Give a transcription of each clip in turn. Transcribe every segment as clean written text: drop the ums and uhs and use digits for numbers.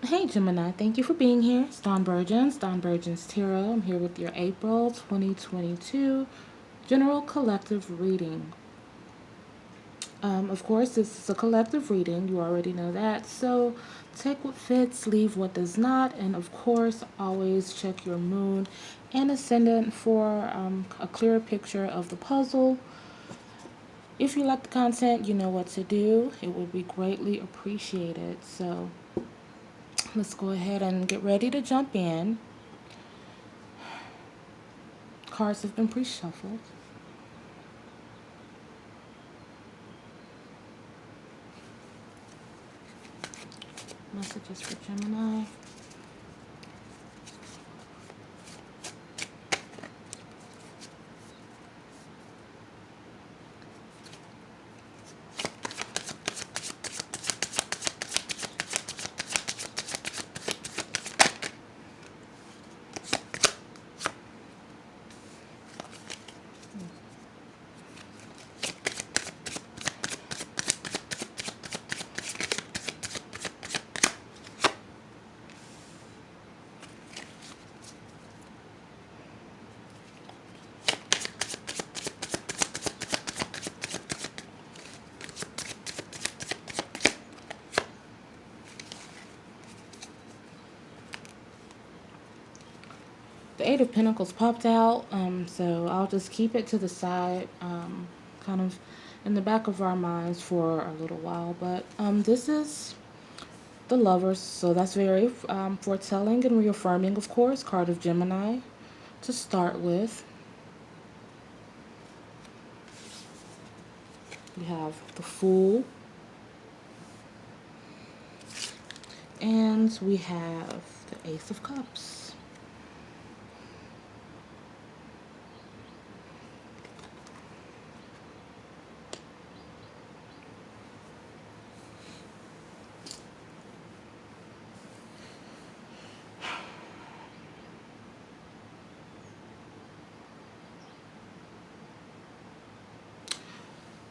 Hey Gemini, thank you for being here. It's Dawn Burgeons, Dawn Burgeons Tarot. I'm here with your April 2022 General Collective Reading. Of course, this is a collective reading. You already know that. So take what fits, leave what does not, and of course, always check your moon and ascendant for a clearer picture of the puzzle. If you like the content, you know what to do. It would be greatly appreciated. So let's go ahead and get ready to jump in. Cards have been pre-shuffled. Messages for Gemini. The Eight of Pentacles popped out, so I'll just keep it to the side, kind of in the back of our minds for a little while. But this is the Lovers, so that's very foretelling and reaffirming, of course. Card of Gemini to start with. We have the Fool, and we have the Ace of Cups.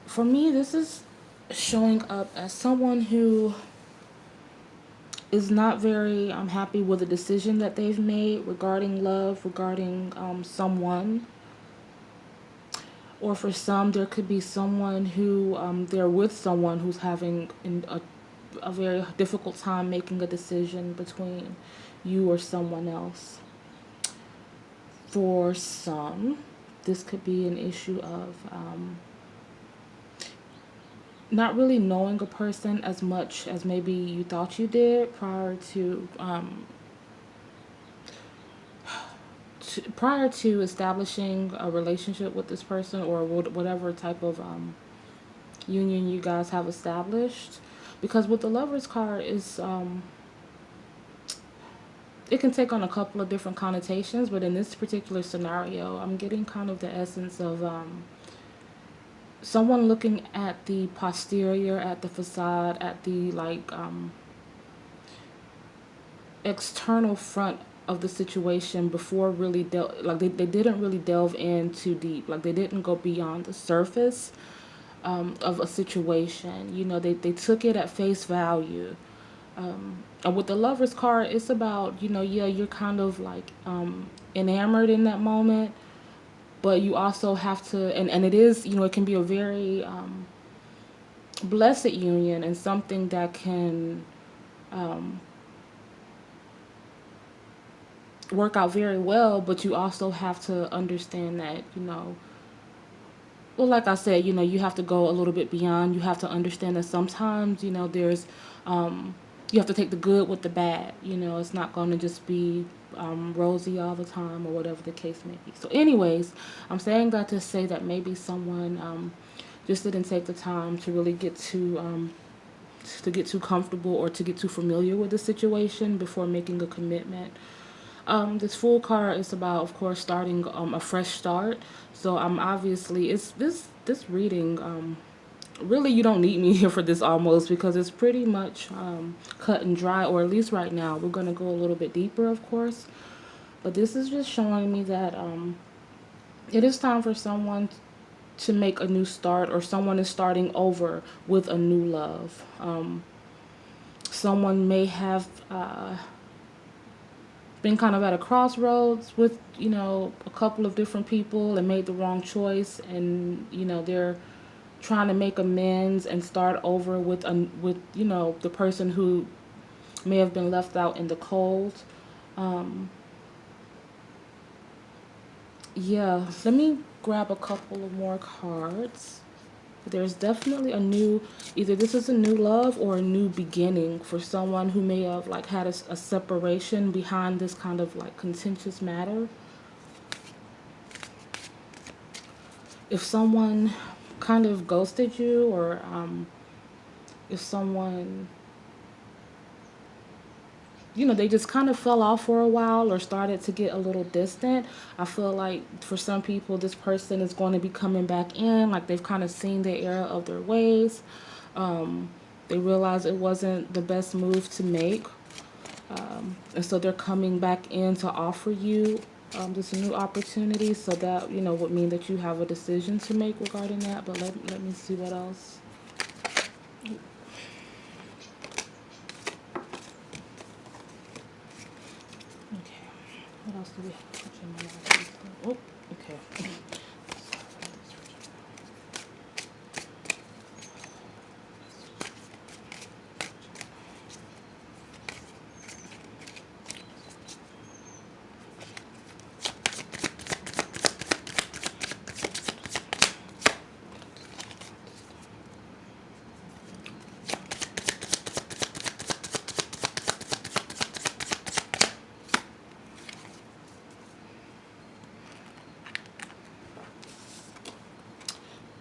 For me, this is showing up as someone who is not very happy with the decision that they've made regarding love, regarding someone. Or for some, there could be someone who they're with someone who's having a very difficult time making a decision between you or someone else. For some, this could be an issue of not really knowing a person as much as maybe you thought you did prior to establishing a relationship with this person, or whatever type of union you guys have established. Because with the Lovers card is it can take on a couple of different connotations, but in this particular scenario, I'm getting kind of the essence of someone looking at the posterior, at the facade, at the external front of the situation before really they didn't really delve in too deep. Like they didn't go beyond the surface of a situation. You know, they took it at face value. And with the Lovers card, it's about, you know, yeah, you're kind of like enamored in that moment, but you also have to, and it is, you know, it can be a very blessed union, and something that can work out very well, but you also have to understand that, you know, well, like I said, you know, you have to go a little bit beyond. You have to understand that sometimes, you know, you have to take the good with the bad. You know, it's not going to just be rosy all the time, or whatever the case may be. So, anyways, I'm saying that to say that maybe someone just didn't take the time to really get too comfortable, or to get too familiar with the situation before making a commitment. This Fool card is about, of course, starting a fresh start. So obviously it's this reading. Really, you don't need me here for this almost, because it's pretty much cut and dry, or at least right now. We're gonna go a little bit deeper, of course, but this is just showing me that it is time for someone to make a new start, or someone is starting over with a new love. Someone may have been kind of at a crossroads with, a couple of different people and made the wrong choice, and they're trying to make amends and start over with the person who may have been left out in the cold. Um, yeah, let me grab a couple of more cards. There's definitely either this is a new love or a new beginning for someone who may have like had a separation behind this kind of like contentious matter. If someone kind of ghosted you, or if someone, they just kind of fell off for a while or started to get a little distant. I feel like for some people, this person is going to be coming back in. Like they've kind of seen the error of their ways. They realize it wasn't the best move to make. And so they're coming back in to offer you this new opportunity. So that, would mean that you have a decision to make regarding that. But let me see what else. Okay, what else do we have? Oh, okay.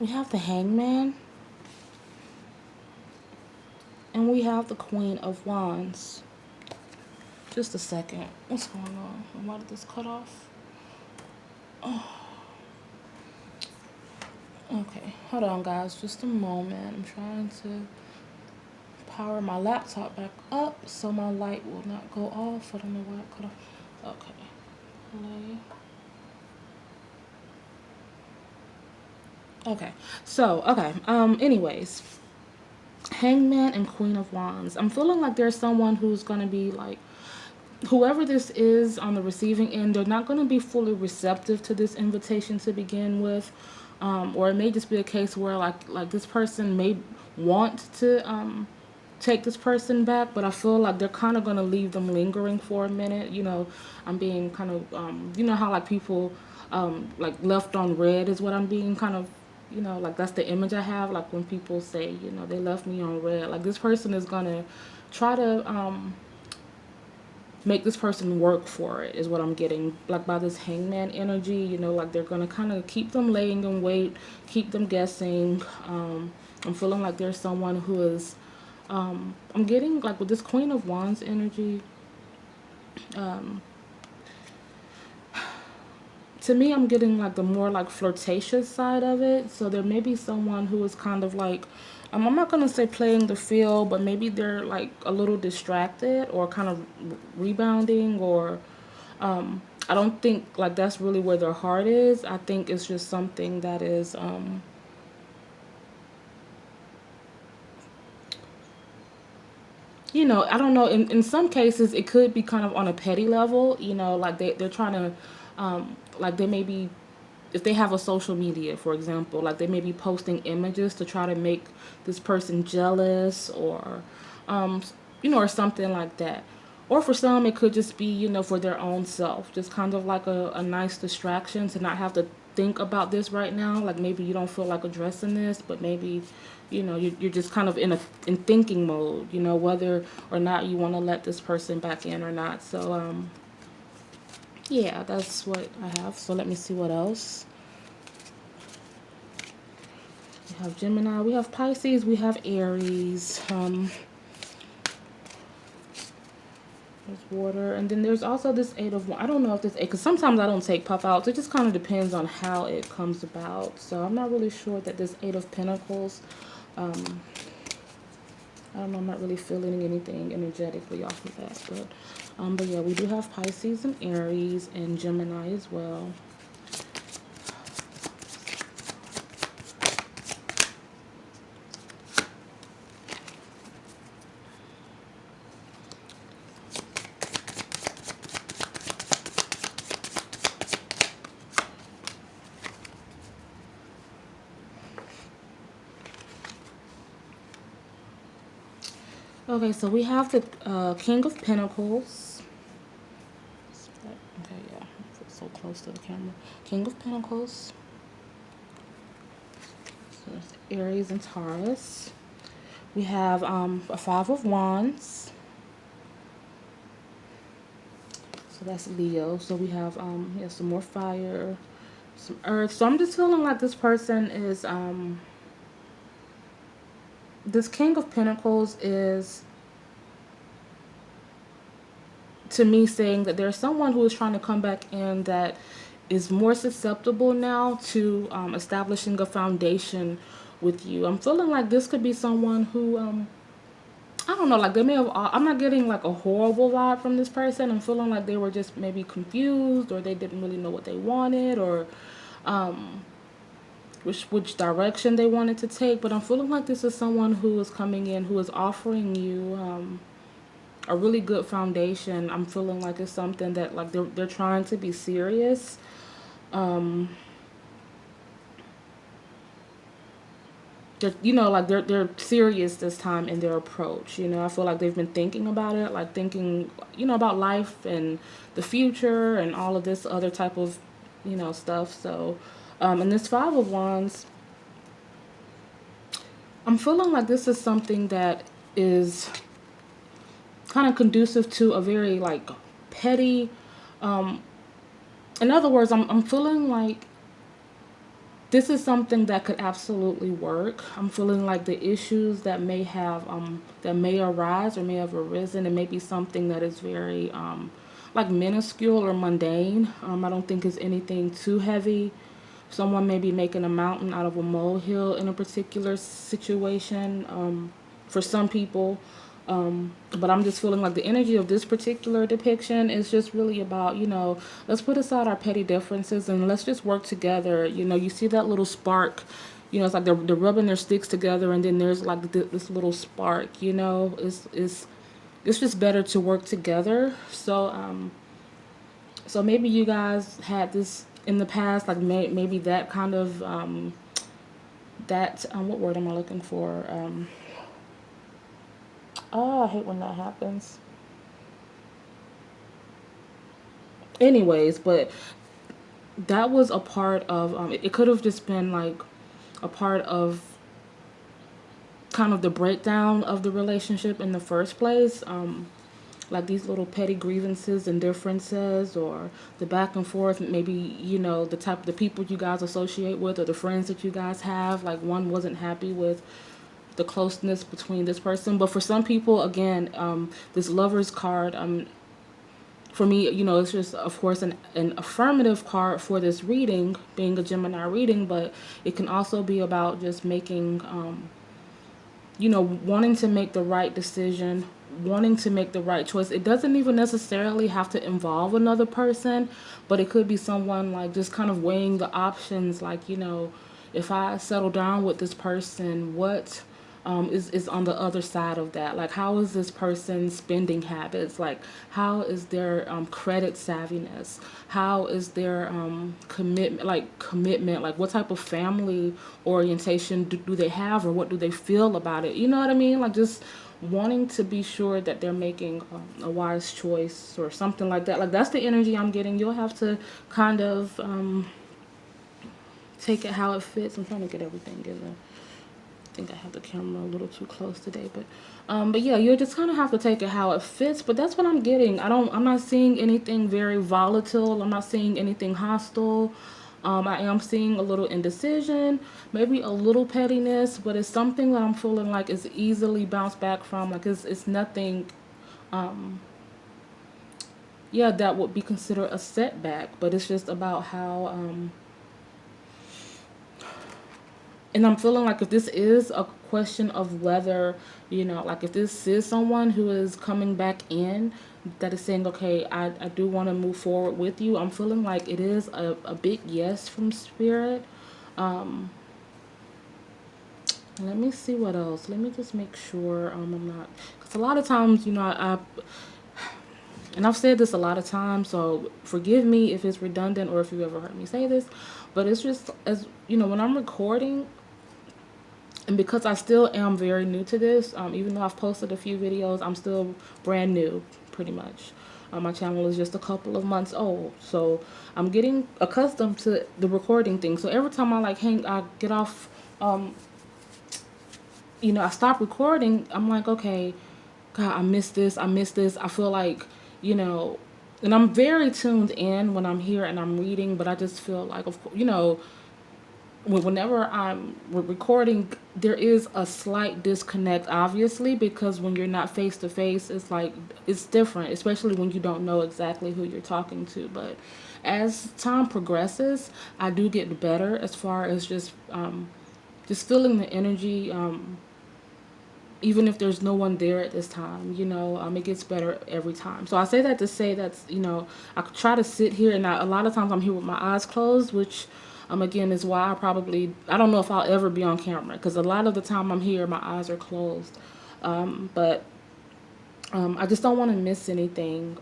We have the Hangman, and we have the Queen of Wands. Just a second. What's going on? Why did this cut off? Oh. Okay, hold on, guys. Just a moment. I'm trying to power my laptop back up so my light will not go off. I don't know why it cut off. Okay. Play. Okay, so, anyways, Hangman and Queen of Wands. I'm feeling like there's someone who's going to be like, whoever this is on the receiving end, they're not going to be fully receptive to this invitation to begin with. Or it may just be a case where like this person may want to take this person back, but I feel like they're kind of going to leave them lingering for a minute. I'm being kind of, how like people like left on red is what I'm being kind of, like that's the image I have. Like when people say, they left me on red, like this person is going to try to make this person work for it is what I'm getting, like by this Hangman energy. Like they're gonna kind of keep them laying in wait, keep them guessing. I'm feeling like there's someone who is I'm getting like with this Queen of Wands energy, to me I'm getting like the more like flirtatious side of it. So there may be someone who is kind of like, I'm not going to say playing the field, but maybe they're like a little distracted or kind of rebounding, or I don't think like that's really where their heart is. I think it's just something that is I don't know. In some cases, it could be kind of on a petty level. Like they're trying to, like they may be, if they have a social media, for example, like they may be posting images to try to make this person jealous, or, or something like that. Or for some, it could just be, for their own self, just kind of like a nice distraction to not have to think about this right now. Like maybe you don't feel like addressing this, but maybe, you're just kind of in thinking mode, whether or not you want to let this person back in or not. So, yeah, that's what I have. So let me see what else. We have Gemini, we have Pisces, we have Aries. There's water, and then there's also this Eight of Wands. I don't know if this eight, because sometimes I don't take pop outs. It just kind of depends on how it comes about. So I'm not really sure that this Eight of Pentacles. I don't know. I'm not really feeling anything energetically off of that, but yeah, we do have Pisces and Aries and Gemini as well. Okay, so we have the King of Pentacles. Okay, yeah, it's so close to the camera. King of Pentacles. So that's Aries and Taurus. We have a Five of Wands. So that's Leo. So we have yeah, some more fire, some earth. So I'm just feeling like this person is this King of Pentacles is, to me, saying that there's someone who is trying to come back in that is more susceptible now to establishing a foundation with you. I'm feeling like this could be someone who I don't know, like they may have, I'm not getting like a horrible vibe from this person. I'm feeling like they were just maybe confused, or they didn't really know what they wanted, or um which direction they wanted to take. But I'm feeling like this is someone who is coming in, who is offering you a really good foundation. I'm feeling like it's something that like they're trying to be serious. Um, they're serious this time in their approach. I feel like they've been thinking about it, like thinking about life and the future and all of this other type of stuff. So, and this Five of Wands, I'm feeling like this is something that is kind of conducive to a very like petty. Um, in other words, I'm feeling like this is something that could absolutely work. I'm feeling like the issues that may arise or may have arisen, it may be something that is very like minuscule or mundane. I don't think it's anything too heavy. Someone may be making a mountain out of a molehill in a particular situation. For some people, but I'm just feeling like the energy of this particular depiction is just really about, let's put aside our petty differences and let's just work together. You see that little spark, it's like they're rubbing their sticks together, and then there's like this little spark, it's just better to work together. So maybe you guys had this in the past, like maybe that kind of, what word am I looking for? Oh, I hate when that happens. Anyways, but that was a part of, it could have just been like a part of kind of the breakdown of the relationship in the first place. Like these little petty grievances and differences, or the back and forth, maybe, the people you guys associate with, or the friends that you guys have, like one wasn't happy with the closeness between this person. But for some people, again, this Lover's card, for me, it's just, of course, an affirmative card for this reading, being a Gemini reading, but it can also be about just making, wanting to make the right decision, wanting to make the right choice. It doesn't even necessarily have to involve another person, but it could be someone like just kind of weighing the options, like, if I settle down with this person, what is on the other side of that? Like, how is this person's spending habits? Like, how is their credit savviness? How is their commitment? Like, what type of family orientation do they have, or what do they feel about it? You know what I mean? Like, just wanting to be sure that they're making a wise choice or something like that. Like, that's the energy I'm getting. You'll have to kind of take it how it fits. I'm trying to get everything in there. I think I have the camera a little too close today, but yeah, you'll just kind of have to take it how it fits. But that's what I'm getting. I'm not seeing anything very volatile. I'm not seeing anything hostile. I am seeing a little indecision, maybe a little pettiness, but it's something that I'm feeling like is easily bounced back from. Like, it's nothing, yeah, that would be considered a setback, but it's just about how, and I'm feeling like if this is a question of whether, like if this is someone who is coming back in, that is saying, okay, I do want to move forward with you, I'm feeling like it is a big yes from Spirit. Let me see what else. Let me just make sure I'm not, because a lot of times, and I've said this a lot of times, so forgive me if it's redundant or if you ever heard me say this, but it's just, as when I'm recording, And because I still am very new to this, even though I've posted a few videos, I'm still brand new, pretty much. My channel is just a couple of months old, so I'm getting accustomed to the recording thing. So every time I get off, I stop recording, I'm like, okay, God, I miss this, I miss this. I feel like, you know, and I'm very tuned in when I'm here and I'm reading, but I just feel like, of course, whenever I'm recording, there is a slight disconnect, obviously, because when you're not face to face, it's like it's different, especially when you don't know exactly who you're talking to. But as time progresses, I do get better as far as just feeling the energy. Even if there's no one there at this time, it gets better every time. So I say that to say I try to sit here, and a lot of times I'm here with my eyes closed, which, again, is why I don't know if I'll ever be on camera, because a lot of the time I'm here, my eyes are closed. But I just don't want to miss anything.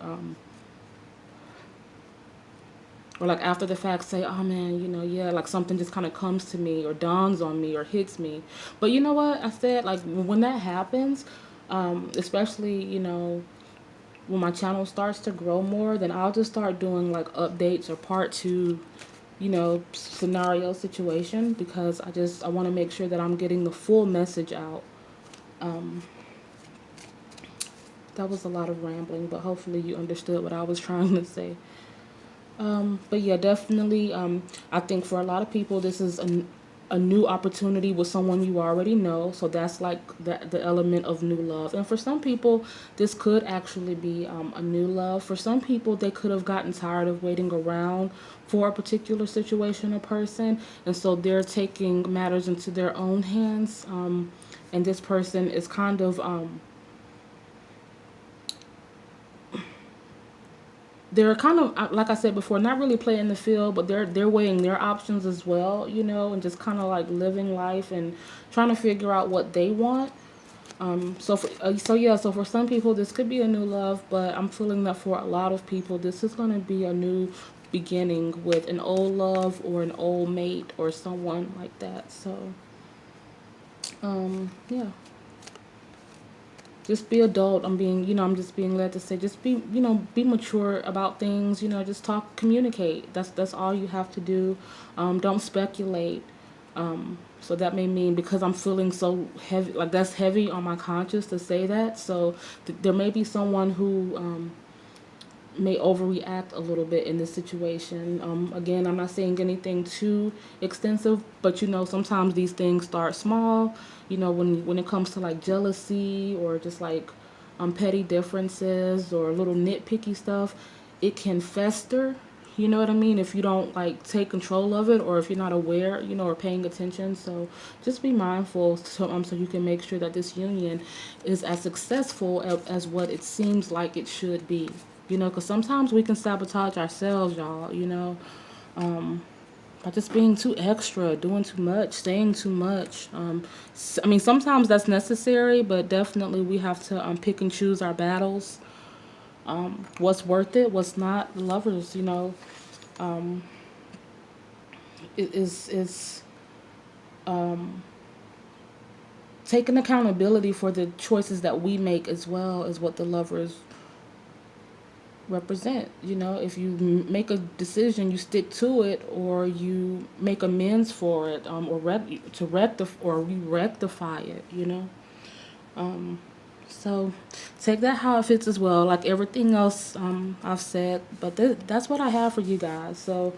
Or like after the fact say, oh man, yeah, like something just kind of comes to me or dawns on me or hits me. But you know what I said, like when that happens, especially when my channel starts to grow more, then I'll just start doing like updates or part two, scenario situation, because I want to make sure that I'm getting the full message out. That was a lot of rambling, but hopefully you understood what I was trying to say. But yeah, definitely, I think for a lot of people, this is a new opportunity with someone you already know. So that's like the element of new love. And for some people, this could actually be a new love. For some people, they could have gotten tired of waiting around for a particular situation or person. And so they're taking matters into their own hands. And this person is kind of they're kind of, like I said before, not really playing the field, but they're weighing their options as well, and just kind of like living life and trying to figure out what they want. So for some people this could be a new love, but I'm feeling that for a lot of people this is going to be a new beginning with an old love or an old mate or someone like that. So yeah, just be adult. I'm just being led to say, just be mature about things, just talk, communicate. That's all you have to do. Don't speculate. So that may mean, because I'm feeling so heavy, like that's heavy on my conscience to say that. So there may be someone who may overreact a little bit in this situation. Again, I'm not saying anything too extensive, but sometimes these things start small. When it comes to like jealousy or just like petty differences or little nitpicky stuff, it can fester. You know what I mean? If you don't like take control of it, or if you're not aware, or paying attention. So just be mindful, so you can make sure that this union is as successful as what it seems like it should be. Because sometimes we can sabotage ourselves, y'all. By just being too extra, doing too much, saying too much. Sometimes that's necessary, but definitely we have to pick and choose our battles. What's worth it, what's not. Lovers, is taking accountability for the choices that we make, as well as what the lovers represent. If you make a decision, you stick to it, or you make amends for it, or you rectify it. So take that how it fits as well, like everything else I've said. But that's what I have for you guys. So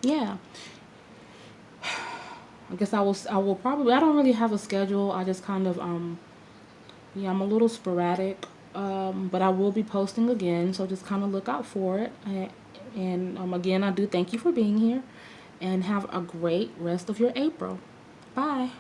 yeah, I guess I will probably, I don't really have a schedule. I just kind of yeah, I'm a little sporadic. But I will be posting again, so just kind of look out for it. And again, I do thank you for being here, and have a great rest of your April. Bye.